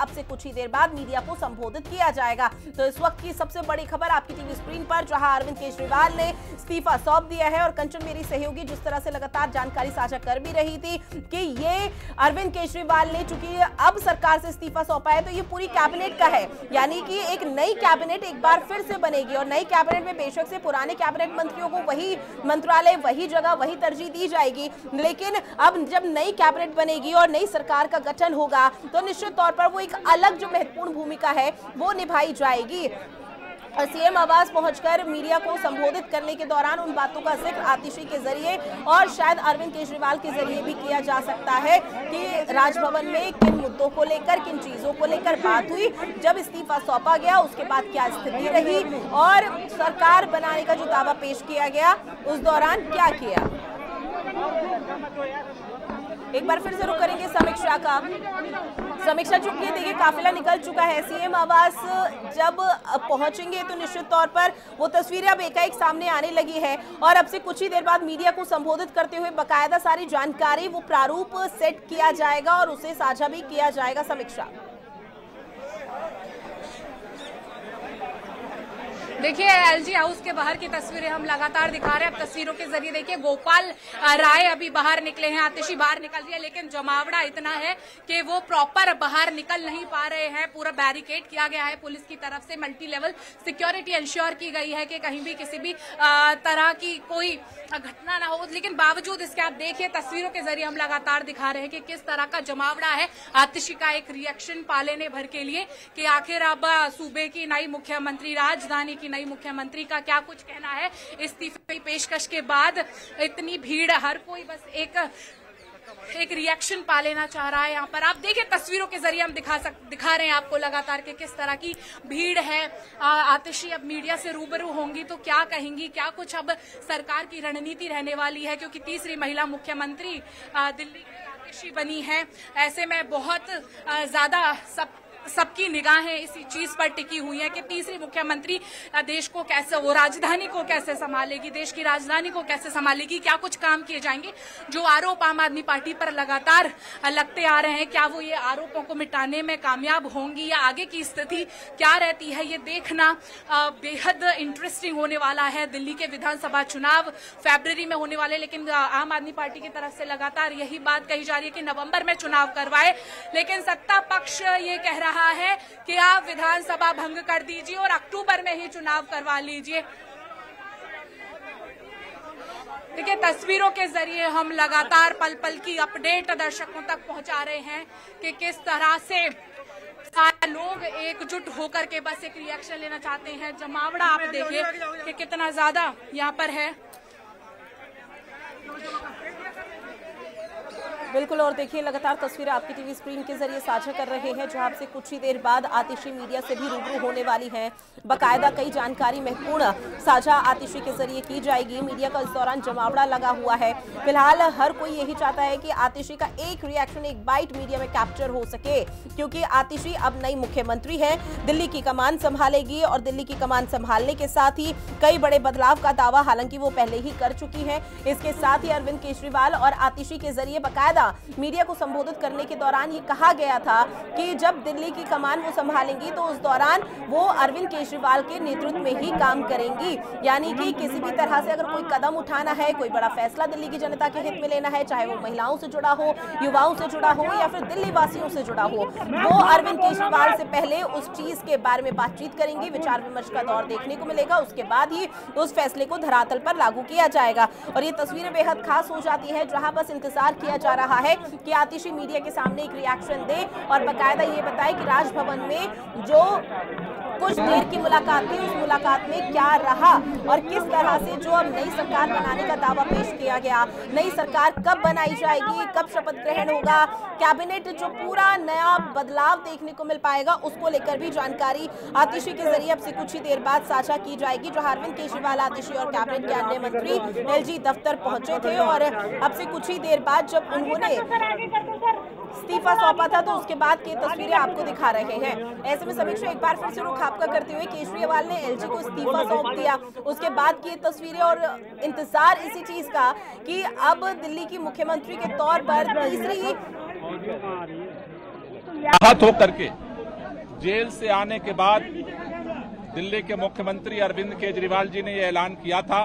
अब से कुछ ही देर बाद मीडिया को संबोधित किया जाएगा। तो इस वक्त की सबसे बड़ी खबर आपकी टीवी स्क्रीन पर, जहां अरविंद केजरीवाल ने इस्तीफा सौंप दिया है और कंचन मेरी सहयोगी जिस तरह से लगातार जानकारी साझा कर भी रही थी कि ये अरविंद केजरीवाल ने चूंकि अब सरकार से इस्तीफा सौंपा है तो ये पूरी कैबिनेट का है, यानी कि एक नई कैबिनेट एक बार फिर से बनेगी और नई कैबिनेट में बेशक से पुराने कैबिनेट मंत्रियों को वही मंत्रालय, वही जगह, वही तरजीह दी जाएगी, लेकिन अब जब नई कैबिनेट बनेगी और नई सरकार का गठन होगा तो निश्चित तौर पर वो एक अलग जो महत्वपूर्ण भूमिका है वो निभाई जाएगी। और सीएम आवास पहुंचकर मीडिया को संबोधित करने के दौरान उन बातों का जिक्र आतिशी के जरिए और शायद अरविंद केजरीवाल के जरिए भी किया जा सकता है कि राजभवन में किन मुद्दों को लेकर, किन चीजों को लेकर बात हुई, जब इस्तीफा सौंपा गया उसके बाद क्या स्थिति रही और सरकार बनाने का जो दावा पेश किया गया उस दौरान क्या किया। एक बार फिर से रुक करेंगे समीक्षा का। समीक्षा चुकी देखिए काफिला निकल चुका है, सीएम आवास जब पहुंचेंगे तो निश्चित तौर पर वो तस्वीरें अब एकाएक सामने आने लगी है और अब से कुछ ही देर बाद मीडिया को संबोधित करते हुए बकायदा सारी जानकारी, वो प्रारूप सेट किया जाएगा और उसे साझा भी किया जाएगा। समीक्षा देखिए एलजी हाउस के बाहर की तस्वीरें हम लगातार दिखा रहे हैं। अब तस्वीरों के जरिए देखिए गोपाल राय अभी बाहर निकले हैं, आतिशी बाहर निकल रही है, लेकिन जमावड़ा इतना है कि वो प्रॉपर बाहर निकल नहीं पा रहे हैं। पूरा बैरिकेड किया गया है पुलिस की तरफ से, मल्टी लेवल सिक्योरिटी इंश्योर की गई है कि कहीं भी किसी भी तरह की कोई घटना ना हो, लेकिन बावजूद इसके आप देखिए तस्वीरों के जरिए हम लगातार दिखा रहे हैं कि किस तरह का जमावड़ा है। आतिशी का एक रिएक्शन पालेने भर के लिए कि आखिर अब सूबे की नई मुख्यमंत्री, राजधानी की नई मुख्यमंत्री का क्या कुछ कहना है इस्तीफे की पेशकश के बाद। इतनी भीड़, हर कोई बस एक रिएक्शन पा लेना चाह रहा है। यहाँ पर आप देखिए तस्वीरों के जरिए हम दिखा रहे हैं आपको लगातार के किस तरह की भीड़ है। आतिशी अब मीडिया से रूबरू होंगी तो क्या कहेंगी, क्या कुछ अब सरकार की रणनीति रहने वाली है, क्योंकि तीसरी महिला मुख्यमंत्री दिल्ली की आतिशी बनी है। ऐसे में बहुत ज्यादा सबकी निगाहें इसी चीज पर टिकी हुई है कि तीसरी मुख्यमंत्री देश को कैसे, वो राजधानी को कैसे संभालेगी, देश की राजधानी को कैसे संभालेगी, क्या कुछ काम किए जाएंगे। जो आरोप आम आदमी पार्टी पर लगातार लगते आ रहे हैं, क्या वो ये आरोपों को मिटाने में कामयाब होंगी या आगे की स्थिति क्या रहती है, ये देखना बेहद इंटरेस्टिंग होने वाला है। दिल्ली के विधानसभा चुनाव फरवरी में होने वाले, लेकिन आम आदमी पार्टी की तरफ से लगातार यही बात कही जा रही है कि नवंबर में चुनाव करवाए, लेकिन सत्ता पक्ष ये कह रहा है कि आप विधानसभा भंग कर दीजिए और अक्टूबर में ही चुनाव करवा लीजिए। देखिए तस्वीरों के जरिए हम लगातार पल पल की अपडेट दर्शकों तक पहुंचा रहे हैं कि किस तरह से लोग एकजुट होकर के बस एक रिएक्शन लेना चाहते हैं। जमावड़ा आप देखिए कि कितना ज्यादा यहाँ पर है। बिल्कुल, और देखिए लगातार तस्वीरें आपकी टीवी स्क्रीन के जरिए साझा कर रहे हैं, जहां से कुछ ही देर बाद आतिशी मीडिया से भी रूबरू होने वाली है। बकायदा कई जानकारी महत्वपूर्ण साझा आतिशी के जरिए की जाएगी। मीडिया का इस दौरान जमावड़ा लगा हुआ है। फिलहाल हर कोई यही चाहता है कि आतिशी का एक रिएक्शन, एक बाइट मीडिया में कैप्चर हो सके, क्योंकि आतिशी अब नई मुख्यमंत्री है, दिल्ली की कमान संभालेगी और दिल्ली की कमान संभालने के साथ ही कई बड़े बदलाव का दावा हालांकि वो पहले ही कर चुकी है। इसके साथ ही अरविंद केजरीवाल और आतिशी के जरिए बकायदा मीडिया को संबोधित करने के दौरान ये कहा गया था कि जब दिल्ली की कमान वो संभालेंगी तो उस दौरान वो अरविंद केजरीवाल के नेतृत्व में ही काम करेंगी, यानी कि किसी भी तरह से अगर कोई कदम उठाना है, कोई बड़ा फैसला दिल्ली की जनता के हित में लेना है, चाहे वो महिलाओं से जुड़ा हो, युवाओं से जुड़ा हो या फिर दिल्ली वासियों से जुड़ा हो, वो अरविंद केजरीवाल से पहले उस चीज के बारे में बातचीत करेंगी, विचार विमर्श का दौर देखने को मिलेगा, उसके बाद ही उस फैसले को धरातल पर लागू किया जाएगा। और ये तस्वीरें बेहद खास हो जाती है, जहां बस इंतजार किया जा रहा है कि आतिशी मीडिया के सामने एक रिएक्शन दे और बकायदा ये बताए कि राजभवन में जो कुछ देर की मुलाकात थी उस मुलाकात में क्या रहा और किस तरह से जो अब नई सरकार बनाने का दावा पेश किया गया, नई सरकार कब बनाई जाएगी, कब शपथ ग्रहण होगा, कैबिनेट जो पूरा नया बदलाव देखने को मिल पाएगा, उसको लेकर भी जानकारी आतिशी के जरिए अब से कुछ ही देर बाद साझा की जाएगी। जो अरविंद केजरीवाल, आतिशी और कैबिनेट के अन्य मंत्री एलजी दफ्तर पहुंचे थे और अब से कुछ ही देर बाद जब उन्होंने इस्तीफा सौंपा था तो उसके बाद की तस्वीरें आपको दिखा रहे हैं। ऐसे में समीक्षा एक बार फिर से रुख आपका करते हुए, केजरीवाल ने एलजी को इस्तीफा सौंप दिया, उसके बाद की तस्वीरें और इंतजार इसी चीज का कि अब दिल्ली की मुख्यमंत्री के तौर पर तीसरी हाथ हो करके जेल से आने के बाद दिल्ली के मुख्यमंत्री अरविंद केजरीवाल जी ने यह ऐलान किया था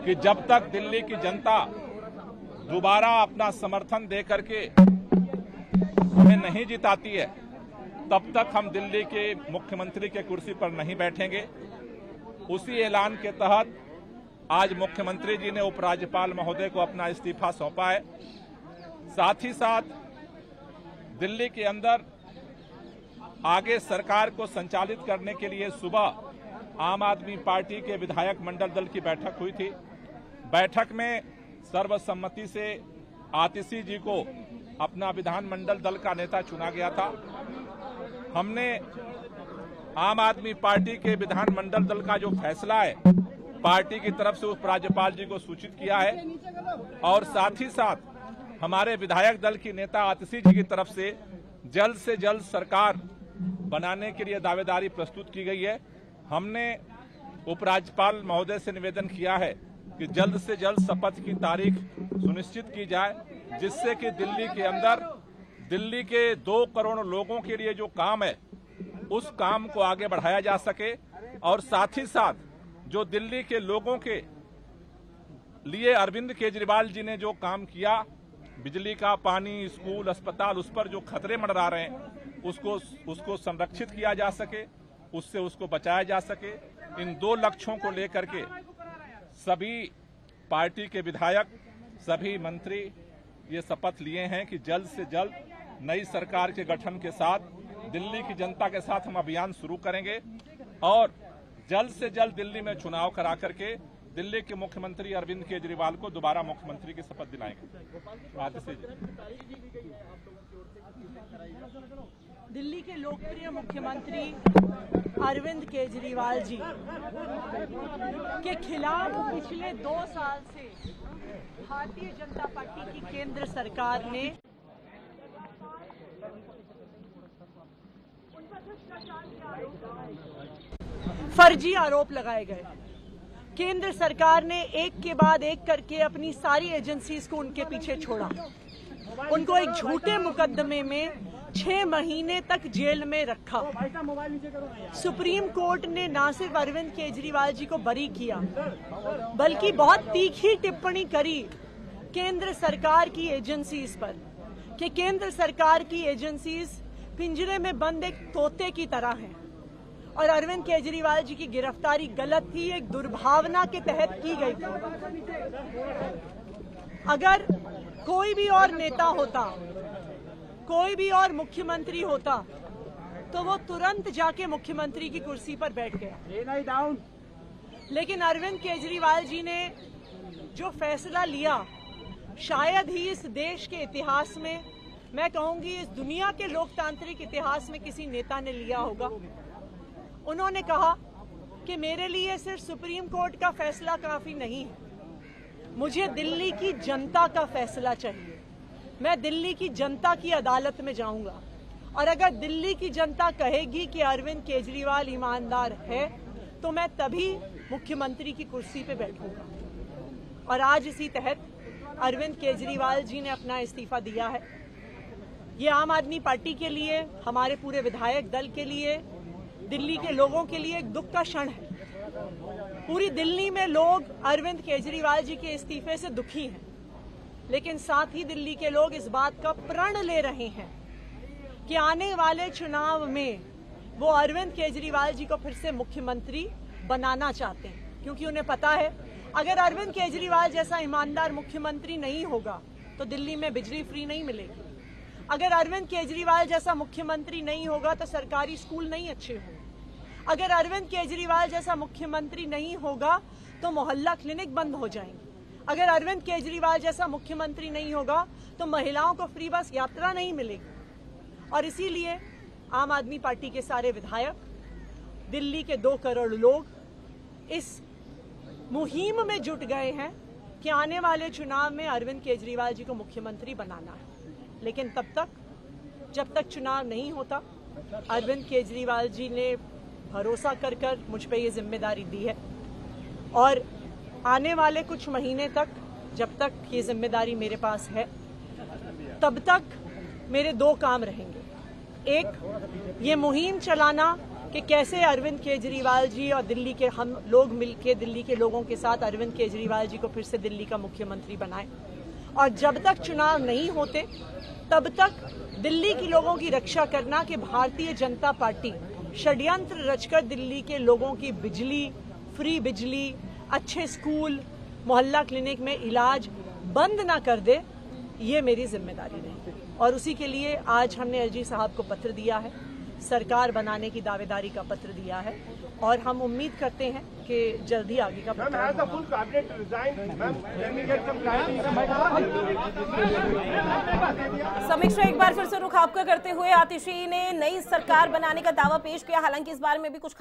कि जब तक दिल्ली की जनता दोबारा अपना समर्थन दे करके हमें नहीं जिताती है, तब तक हम दिल्ली के मुख्यमंत्री के कुर्सी पर नहीं बैठेंगे। उसी ऐलान के तहत आज मुख्यमंत्री जी ने उपराज्यपाल महोदय को अपना इस्तीफा सौंपा है। साथ ही साथ दिल्ली के अंदर आगे सरकार को संचालित करने के लिए सुबह आम आदमी पार्टी के विधायक मंडल दल की बैठक हुई थी। बैठक में सर्वसम्मति से आतिशी जी को अपना विधानमंडल दल का नेता चुना गया था। हमने आम आदमी पार्टी के विधानमंडल दल का जो फैसला है पार्टी की तरफ से उपराज्यपाल जी को सूचित किया है और साथ ही साथ हमारे विधायक दल की नेता आतिशी जी की तरफ से जल्द सरकार बनाने के लिए दावेदारी प्रस्तुत की गई है। हमने उपराज्यपाल महोदय से निवेदन किया है कि जल्द से जल्द शपथ की तारीख सुनिश्चित की जाए, जिससे कि दिल्ली के अंदर दिल्ली के 2 करोड़ लोगों के लिए जो काम है उस काम को आगे बढ़ाया जा सके और साथ ही साथ जो दिल्ली के लोगों के लिए अरविंद केजरीवाल जी ने जो काम किया, बिजली का, पानी, स्कूल, अस्पताल, उस पर जो खतरे मंडरा रहे हैं उसको संरक्षित किया जा सके, उससे उसको बचाया जा सके। इन 2 लक्ष्यों को लेकर के सभी पार्टी के विधायक, सभी मंत्री ये शपथ लिए हैं कि जल्द से जल्द नई सरकार के गठन के साथ दिल्ली की जनता के साथ हम अभियान शुरू करेंगे और जल्द से जल्द दिल्ली में चुनाव करा करके दिल्ली के मुख्यमंत्री अरविंद केजरीवाल को दोबारा मुख्यमंत्री की शपथ दिलाएंगे। दिल्ली के लोकप्रिय मुख्यमंत्री अरविंद केजरीवाल जी के खिलाफ पिछले 2 साल से भारतीय जनता पार्टी की केंद्र सरकार ने फर्जी आरोप लगाए गए। केंद्र सरकार ने एक के बाद एक करके अपनी सारी एजेंसीज को उनके पीछे छोड़ा। उनको एक झूठे मुकदमे में 6 महीने तक जेल में रखा। सुप्रीम कोर्ट ने न सिर्फ अरविंद केजरीवाल जी को बरी किया, बल्कि बहुत तीखी टिप्पणी करी केंद्र सरकार की एजेंसीज पर कि केंद्र सरकार की एजेंसीज पिंजरे में बंद एक तोते की तरह हैं और अरविंद केजरीवाल जी की गिरफ्तारी गलत थी, एक दुर्भावना के तहत की गई थी। अगर कोई भी और नेता होता, कोई भी और मुख्यमंत्री होता तो वो तुरंत जाके मुख्यमंत्री की कुर्सी पर बैठ गया। लेकिन अरविंद केजरीवाल जी ने जो फैसला लिया, शायद ही इस देश के इतिहास में, मैं कहूंगी इस दुनिया के लोकतांत्रिक इतिहास में किसी नेता ने लिया होगा। उन्होंने कहा कि मेरे लिए सिर्फ सुप्रीम कोर्ट का फैसला काफी नहीं है, मुझे दिल्ली की जनता का फैसला चाहिए। मैं दिल्ली की जनता की अदालत में जाऊंगा और अगर दिल्ली की जनता कहेगी कि अरविंद केजरीवाल ईमानदार है तो मैं तभी मुख्यमंत्री की कुर्सी पे बैठूंगा। और आज इसी तहत अरविंद केजरीवाल जी ने अपना इस्तीफा दिया है। ये आम आदमी पार्टी के लिए, हमारे पूरे विधायक दल के लिए, दिल्ली के लोगों के लिए एक दुख का क्षण है। पूरी दिल्ली में लोग अरविंद केजरीवाल जी के इस्तीफे से दुखी हैं, लेकिन साथ ही दिल्ली के लोग इस बात का प्रण ले रहे हैं कि आने वाले चुनाव में वो अरविंद केजरीवाल जी को फिर से मुख्यमंत्री बनाना चाहते हैं, क्योंकि उन्हें पता है अगर अरविंद केजरीवाल जैसा ईमानदार मुख्यमंत्री नहीं होगा तो दिल्ली में बिजली फ्री नहीं मिलेगी। अगर अरविंद केजरीवाल जैसा मुख्यमंत्री नहीं होगा तो सरकारी स्कूल नहीं अच्छे होंगे। अगर अरविंद केजरीवाल जैसा मुख्यमंत्री नहीं होगा तो मोहल्ला क्लिनिक बंद हो जाएंगे। अगर अरविंद केजरीवाल जैसा मुख्यमंत्री नहीं होगा तो महिलाओं को फ्री बस यात्रा नहीं मिलेगी। और इसीलिए आम आदमी पार्टी के सारे विधायक, दिल्ली के 2 करोड़ लोग इस मुहिम में जुट गए हैं कि आने वाले चुनाव में अरविंद केजरीवाल जी को मुख्यमंत्री बनाना है। लेकिन तब तक, जब तक चुनाव नहीं होता, अरविंद केजरीवाल जी ने भरोसा कर मुझ पे ये जिम्मेदारी दी है और आने वाले कुछ महीने तक, जब तक ये जिम्मेदारी मेरे पास है, तब तक मेरे 2 काम रहेंगे। एक, ये मुहिम चलाना कि कैसे अरविंद केजरीवाल जी और दिल्ली के हम लोग मिलकर दिल्ली के लोगों के साथ अरविंद केजरीवाल जी को फिर से दिल्ली का मुख्यमंत्री बनाएं। और जब तक चुनाव नहीं होते तब तक दिल्ली के लोगों की रक्षा करना कि भारतीय जनता पार्टी षड्यंत्र रचकर दिल्ली के लोगों की बिजली, फ्री बिजली, अच्छे स्कूल, मोहल्ला क्लिनिक में इलाज बंद ना कर दे, ये मेरी जिम्मेदारी नहीं। और उसी के लिए आज हमने एलजी साहब को पत्र दिया है, सरकार बनाने की दावेदारी का पत्र दिया है और हम उम्मीद करते हैं कि जल्दी आगे का समीक्षा एक बार फिर से रुख आपका करते हुए आतिशी ने नई सरकार बनाने का दावा पेश किया, हालांकि इस बारे में भी कुछ